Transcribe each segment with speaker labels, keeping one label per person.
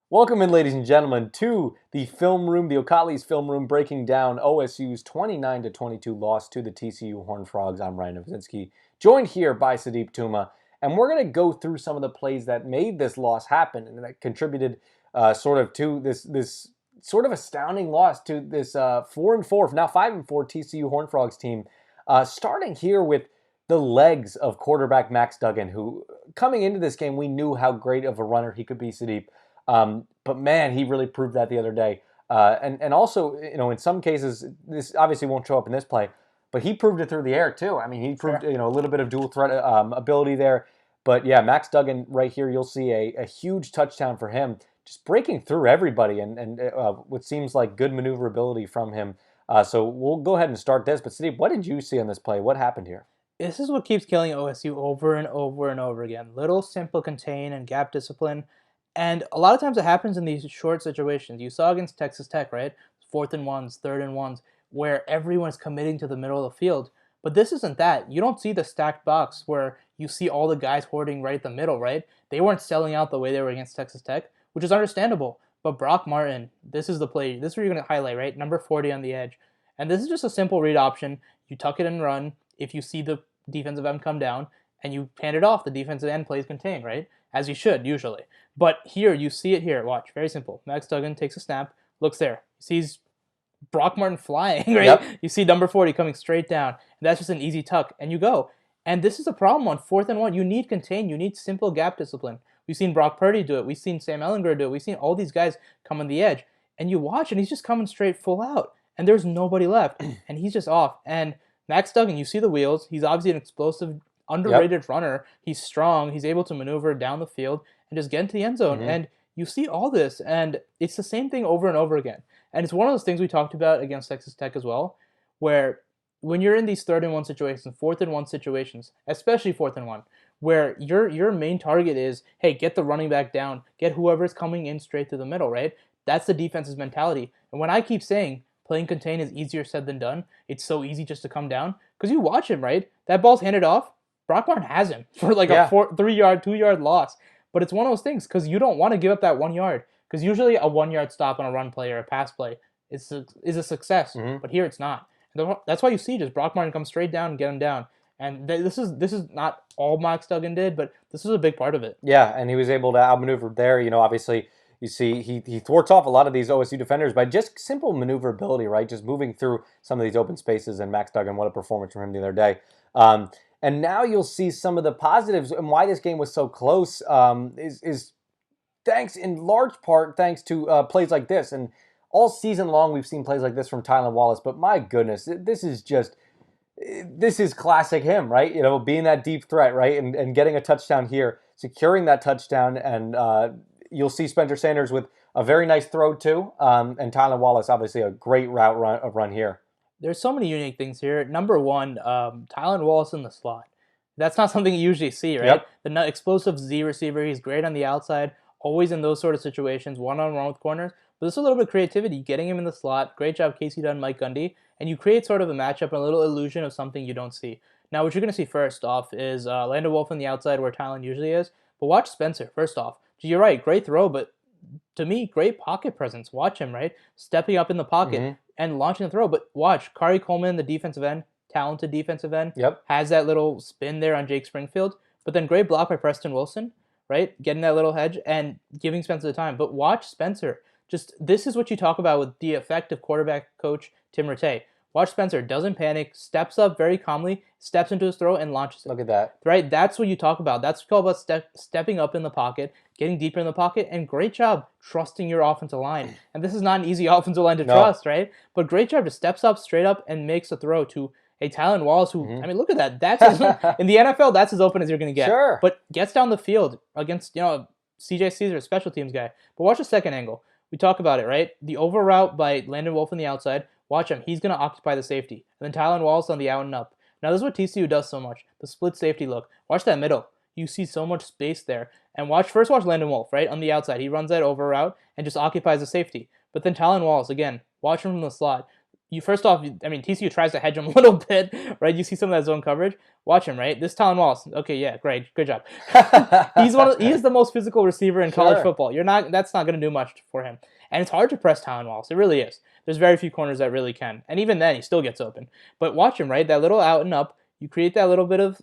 Speaker 1: Welcome in, ladies and gentlemen, to the film room, the O'Colly's film room, breaking down OSU's 29-22 loss to the TCU Horned Frogs. I'm Ryan Novozinsky, joined here by Sudeep Tumma, and we're going to go through some of the plays that made this loss happen and that contributed to this sort of astounding loss to this 4-4, now 5-4 TCU Horned Frogs team. Starting here with the legs of quarterback Max Duggan, who coming into this game we knew how great of a runner he could be, Sudeep. But man, he really proved that the other day. And also, in some cases, this obviously won't show up in this play, but he proved it through the air too. I mean, he proved a little bit of dual threat ability there. But yeah, Max Duggan right here, you'll see a huge touchdown for him, just breaking through everybody and what seems like good maneuverability from him. So we'll go ahead and start this. But Steve, what did you see on this play? What happened here?
Speaker 2: This is what keeps killing OSU over and over and over again. Little simple contain and gap discipline. And a lot of times it happens in these short situations. You saw against Texas Tech, right? 4th and 1s, 3rd and 1s, where everyone's committing to the middle of the field. But this isn't that. You don't see the stacked box where you see all the guys hoarding right at the middle, right? They weren't selling out the way they were against Texas Tech, which is understandable. But Brock Martin, this is the play. This is where you're going to highlight, right? Number 40 on the edge. And this is just a simple read option. You tuck it and run. If you see the defensive end come down and you hand it off, the defensive end plays contain, right? As you should, usually. But here, you see it here. Watch, very simple. Max Duggan takes a snap, looks there, sees Brock Martin flying, right?
Speaker 1: Yep.
Speaker 2: You see number 40 coming straight down. And that's just an easy tuck, and you go. And this is a problem on 4th and 1. You need contain. You need simple gap discipline. We've seen Brock Purdy do it. We've seen Sam Ellinger do it. We've seen all these guys come on the edge. And you watch, and he's just coming straight full out. And there's nobody left. And he's just off. And Max Duggan, you see the wheels. He's obviously an explosive, underrated runner. He's strong. He's able to maneuver down the field and just get into the end zone.
Speaker 1: Mm-hmm.
Speaker 2: And you see all this, and it's the same thing over and over again. And it's one of those things we talked about against Texas Tech as well, where when you're in these 3rd-and-1 situations, 4th-and-1 situations, especially 4th-and-1, where your main target is, hey, get the running back down, get whoever's coming in straight to the middle, right? That's the defense's mentality. And when I keep saying playing contain is easier said than done, it's so easy just to come down, because you watch him, right? That ball's handed off, Brock Martin has him for like a 3-yard, 2-yard loss. But it's one of those things, because you don't want to give up that 1 yard. Because usually a 1-yard stop on a run play or a pass play is a success.
Speaker 1: Mm-hmm.
Speaker 2: But here it's not. That's why you see just Brock Martin come straight down and get him down. And this is not all Max Duggan did, but this was a big part of it.
Speaker 1: Yeah, and he was able to outmaneuver there. Obviously, you see he thwarts off a lot of these OSU defenders by just simple maneuverability, right? Just moving through some of these open spaces. And Max Duggan, what a performance from him the other day. And now you'll see some of the positives and why this game was so close is thanks in large part thanks to plays like this. And all season long we've seen plays like this from Tylan Wallace. But my goodness, this is classic him, right? Being that deep threat, right? And getting a touchdown here, securing that touchdown. And you'll see Spencer Sanders with a very nice throw too. And Tylan Wallace, obviously a great run here.
Speaker 2: There's so many unique things here. Number one, Tylan Wallace in the slot. That's not something you usually see, right?
Speaker 1: Yep.
Speaker 2: The explosive Z receiver, he's great on the outside, always in those sort of situations, one-on-one with corners. But there's a little bit of creativity, getting him in the slot. Great job, Casey Dunn, Mike Gundy. And you create sort of a matchup and a little illusion of something you don't see. Now, what you're going to see first off is Landon Wolf on the outside where Tylan usually is. But watch Spencer, first off. You're right, great throw, but to me, great pocket presence. Watch him, right? Stepping up in the pocket and launching the throw. But watch, Kari Coleman, the defensive end, talented defensive end, has that little spin there on Jake Springfield. But then great block by Preston Wilson, right? Getting that little hedge and giving Spencer the time. But watch Spencer. This is what you talk about with the effective quarterback coach, Tim Rattay. Watch Spencer, doesn't panic, steps up very calmly, steps into his throw, and launches it.
Speaker 1: Look at that.
Speaker 2: Right? That's what you talk about. That's what you call about stepping up in the pocket, getting deeper in the pocket, and great job trusting your offensive line. And this is not an easy offensive line to trust, right? But great job, just steps up straight up and makes a throw to a Tylan Wallace who, I mean, look at that. That's in the NFL, that's as open as you're going to get.
Speaker 1: Sure.
Speaker 2: But gets down the field against, CJ Caesar, a special teams guy. But watch the second angle. We talk about it, right? The over route by Landon Wolf on the outside. Watch him. He's going to occupy the safety. And then Tylan Wallace on the out and up. Now, this is what TCU does so much. The split safety look. Watch that middle. You see so much space there. And watch Landon Wolf, right? On the outside. He runs that over route and just occupies the safety. But then Tylan Wallace, again, watch him from the slot. first off, I mean, TCU tries to hedge him a little bit, right? You see some of that zone coverage. Watch him, right? This Talon Wallace. Okay, yeah, great, good job. He is the most physical receiver in college
Speaker 1: Sure.
Speaker 2: football. That's not going to do much for him, and it's hard to press Talon Wallace. It really is. There's very few corners that really can, and even then, he still gets open. But watch him, right? That little out and up. You create that little bit of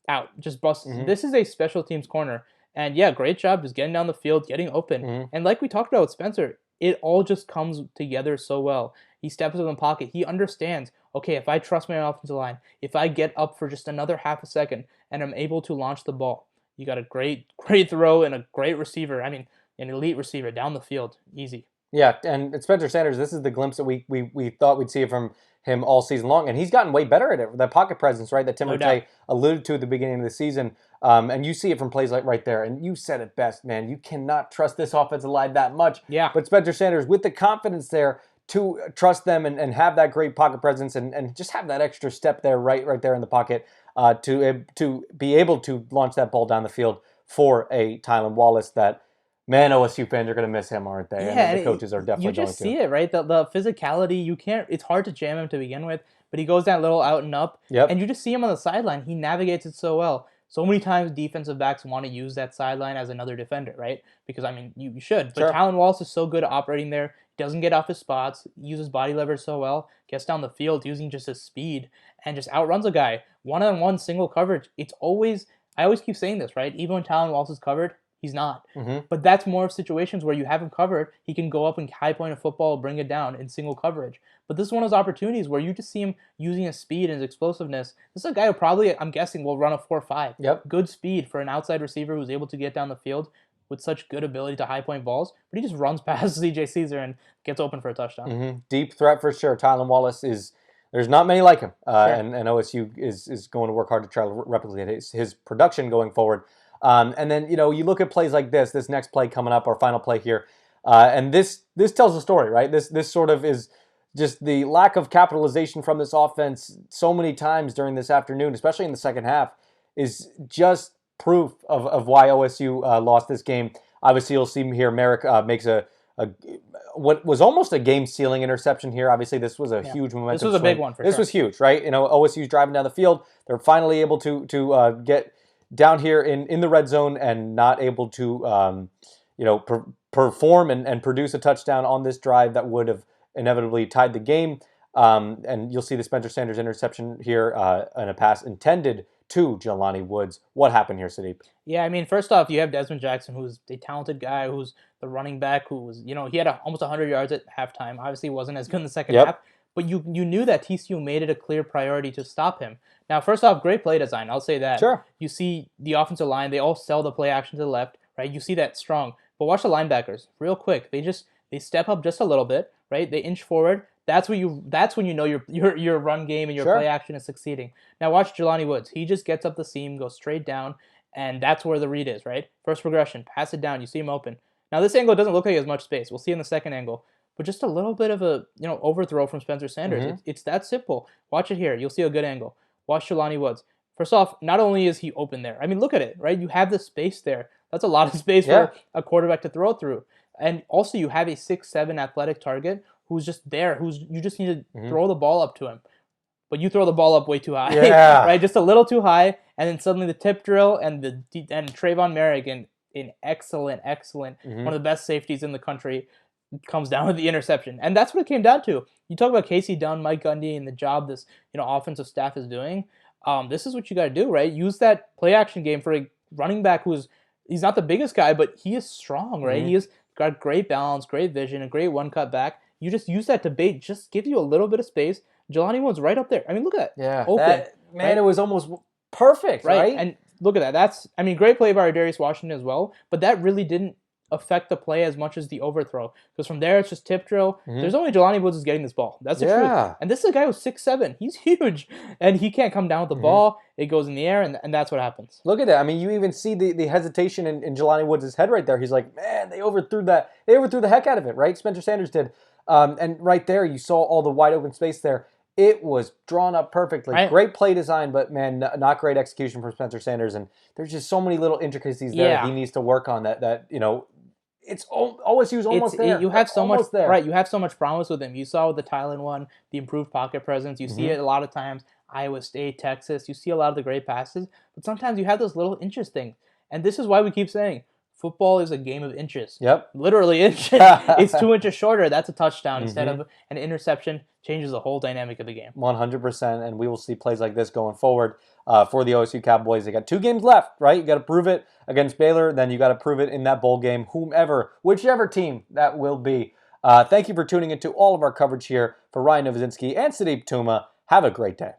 Speaker 2: out, just bust. This is a special teams corner, and yeah, great job just getting down the field, getting open, and like we talked about with Spencer, it all just comes together so well. He steps up in the pocket. He understands, okay, if I trust my offensive line, if I get up for just another half a second and I'm able to launch the ball, you got a great throw and a great receiver. I mean, an elite receiver down the field. Easy.
Speaker 1: Yeah, and Spencer Sanders, this is the glimpse that we thought we'd see from him all season long, and he's gotten way better at it. The pocket presence, right, that Tim Rattay alluded to at the beginning of the season, and you see it from plays like right there, and you said it best, man. You cannot trust this offensive line that much.
Speaker 2: Yeah.
Speaker 1: But Spencer Sanders, with the confidence there to trust them and have that great pocket presence and just have that extra step there, right there in the pocket, to be able to launch that ball down the field for a Tylan Wallace that, man, OSU fans are going to miss him, aren't they?
Speaker 2: Yeah,
Speaker 1: And the coaches are definitely going to.
Speaker 2: You just see it, right? The physicality, you can't, it's hard to jam him to begin with, but he goes that little out and up, and you just see him on the sideline. He navigates it so well. So many times defensive backs want to use that sideline as another defender, right? Because, I mean, you should. But Tylan Wallace is so good at operating there. He doesn't get off his spots, uses body leverage so well, gets down the field using just his speed, and just outruns a guy. One-on-one single coverage. It's always, I always keep saying this, right? Even when Tylan Wallace is covered, he's not. But that's more of situations where you have him covered. He can go up and high point a football, bring it down in single coverage. But this is one of those opportunities where you just see him using his speed and his explosiveness. This is a guy who probably, I'm guessing, will run a 4.5.
Speaker 1: Yep.
Speaker 2: Good speed for an outside receiver who's able to get down the field with such good ability to high point balls. But he just runs past CJ Caesar and gets open for a touchdown.
Speaker 1: Deep threat for sure. Tylan Wallace is, there's not many like him. And OSU is going to work hard to try to replicate his production going forward. And then, you look at plays like this next play coming up, our final play here, and this tells a story, right? This sort of is just the lack of capitalization from this offense so many times during this afternoon, especially in the second half, is just proof of why OSU lost this game. Obviously, you'll see here Merrick makes a what was almost a game-sealing interception here. Obviously, this was a huge momentum.
Speaker 2: This was a big one for sure.
Speaker 1: This was huge, right? OSU's driving down the field. They're finally able to get down here in the red zone and not able to, perform and produce a touchdown on this drive that would have inevitably tied the game. And you'll see the Spencer Sanders interception here and a pass intended to Jelani Woods. What happened here, Sudeep?
Speaker 2: Yeah, I mean, first off, you have Desmond Jackson, who's a talented guy, who's the running back, who was, he had almost 100 yards at halftime. Obviously, he wasn't as good in the second half. But you knew that TCU made it a clear priority to stop him. Now, first off, great play design. I'll say that.
Speaker 1: Sure.
Speaker 2: You see the offensive line; they all sell the play action to the left, right? You see that strong. But watch the linebackers, real quick. They step up just a little bit, right? They inch forward. That's when you know your run game and your play action is succeeding. Now watch Jelani Woods. He just gets up the seam, goes straight down, and that's where the read is, right? First progression, pass it down. You see him open. Now this angle doesn't look like he has much space. We'll see in the second angle. But just a little bit of a overthrow from Spencer Sanders. It's that simple. Watch it here. You'll see a good angle. Watch Jelani Woods. First off, not only is he open there. I mean, look at it, right? You have the space there. That's a lot of space for a quarterback to throw through. And also you have a 6'7" athletic target who's just there. You just need to throw the ball up to him. But you throw the ball up way too high, right? Just a little too high, and then suddenly the tip drill and Trayvon Merrick and an excellent, one of the best safeties in the country, comes down with the interception. And that's what it came down to. You talk about Casey Dunn, Mike Gundy, and the job this offensive staff is doing. This is what you got to do, right? Use that play action game for a running back he's not the biggest guy, but he is strong, right? He has got great balance, great vision, a great one cut back. You just use that to bait, just give you a little bit of space. Jelani Woods right up there. I mean, look at that.
Speaker 1: Yeah,
Speaker 2: open.
Speaker 1: Right? It was almost perfect, right?
Speaker 2: And look at that. Great play by Darius Washington as well, but that really didn't affect the play as much as the overthrow. Because from there, it's just tip drill. There's only Jelani Woods is getting this ball. That's the truth. And this is a guy who's 6'7". He's huge. And he can't come down with the ball. It goes in the air, and that's what happens.
Speaker 1: Look at that. I mean, you even see the hesitation in Jelani Woods' head right there. He's like, man, they overthrew that. They overthrew the heck out of it, right? Spencer Sanders did. And right there, you saw all the wide open space there. It was drawn up perfectly. Right. Great play design, but man, not great execution from Spencer Sanders. And there's just so many little intricacies there that he needs to work on that OSU's almost there.
Speaker 2: You have so much
Speaker 1: Almost there.
Speaker 2: right. You have so much promise with him. You saw with the Thailand one, the improved pocket presence. You see it a lot of times. Iowa State, Texas. You see a lot of the great passes, but sometimes you have those little inches things, and this is why we keep saying football is a game of inches.
Speaker 1: Yep.
Speaker 2: Literally inches. It's 2 inches shorter. That's a touchdown instead of an interception. Changes the whole dynamic of the game.
Speaker 1: 100%, and we will see plays like this going forward for the OSU Cowboys. They got 2 games left, right? You got to prove it against Baylor, then you got to prove it in that bowl game, whichever team that will be. Thank you for tuning into all of our coverage here. For Ryan Novozinsky and Sudeep Tumma, have a great day.